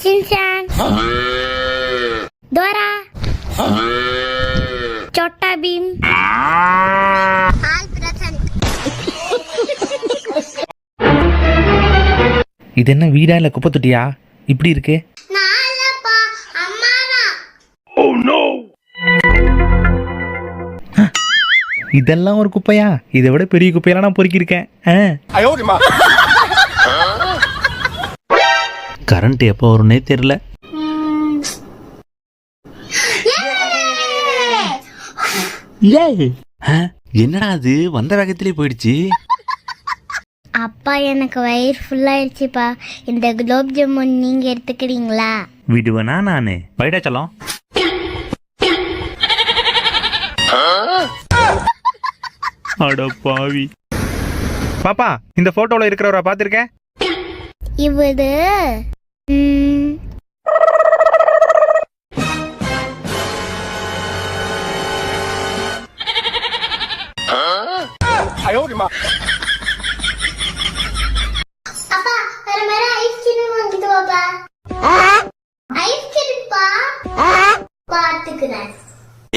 Shinchan, Dora, Chhota Bheem. இது என்ன வீடா இல்ல குப்பை தொட்டியா இப்படி இருக்கு? இதெல்லாம் ஒரு குப்பையா? இதை விட பெரிய குப்பையெல்லாம் நான் பொறுக்கியிருக்கேன். கரண்ட் எப்போ வரும்னே தெரியல. என்னடா அது வந்த வேகத்திலே போயிடுச்சு. அப்பா எனக்கு வயிறு ஃபுல்லாயிடுச்சுப்பா. இந்த குலோப் ஜாமுன் நீங்க எடுத்துக்கிறீங்களா? விடுவேனா நானு? பைடா செல்லம். அட பாவி. பாப்பா, இந்த போட்டோல இருக்கிறவரை பாத்திருக்க? இவரு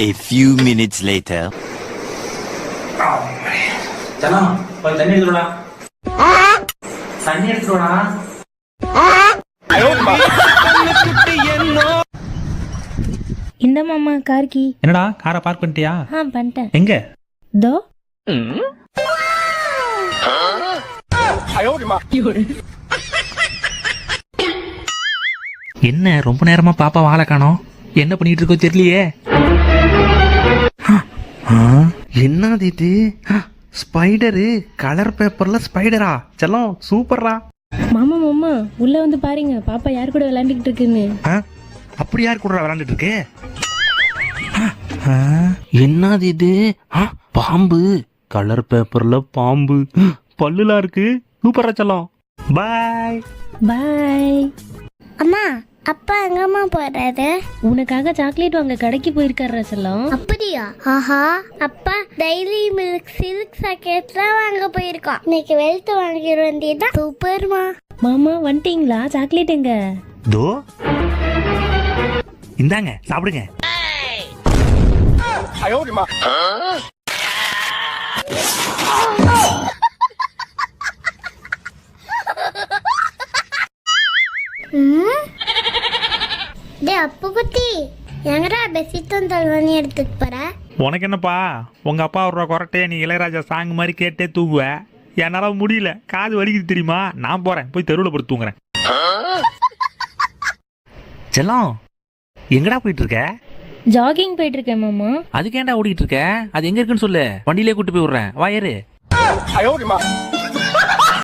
A few minutes later. செல்லம், போய் தண்ணி எடுத்துடா. தண்ணி எடுத்துடா. இந்த மாமா கார்கி. என்னடா காரை பார்க் பண்ணிட்டியா? பண்ணிட்டேன். எங்க? தோ. என்ன ரொம்ப நேரமா பாப்பா வாழை காணோம்? என்ன பண்ணிட்டு இருக்கோ தெரியலையே. என்னது இது? ஸ்பைடரு, கலர் பேப்பர்ல ஸ்பைடரா? செல்லம் சூப்பர்ரா. மாமா மாமா உள்ள வந்து பாருங்க, பாப்பா யார் கூட விளையாண்டுக்கிட்டு இருக்குன்னு. அப்படி யார் கூட விளையாண்டுட்டு இருக்கு? என்னது இது? பாம்பு, கலர் பேப்பர்ல பாம்பு, பல்லுலாம் இருக்கு. சூப்பரா செல்லம். பாய் பாய். அம்மா, அப்பா எங்கம்மா போறாரு? உனக்காக சாக்லேட் வாங்க கடைக்கு போயிருக்காரு செல்லம். அப்படியா? ஆஹா, அப்பா டைரி மில்க் சில்க் சாக்கெட்லாம் வாங்க போயிருக்கோம். இன்னைக்கு வெல்த் வாங்கிட வேண்டியதான். சூப்பர்மா. மாமா வந்துட்டீங்களா? சாக்லேட் எங்க? தோ இந்தாங்க சாப்பிடுங்க. அப்பு குட்டி எங்கடா பெசிட்டும் தல்வானி எடுத்துட்டு போற? உனக்கு என்னப்பா, உங்க அப்பா ஒரு கொரட்டையா நீ இளையராஜா சாங் மாதிரி கேட்டே தூங்குவ. என்னால முடியல, காது வலிக்குது தெரியுமா? நான் போறேன், போய் தெருவில் போய் தூங்குறேன். செல்லம், எங்கடா போயிட்டு இருக்க? ஜாகிங் போயிட்டு இருக்கேன் மாமா. அதுக்கு ஏன்டா ஓடிட்டு இருக்க? அது எங்க இருக்குன்னு சொல்லு, வண்டியிலே கூட்டு போய் விடுறேன். வா ஏறு.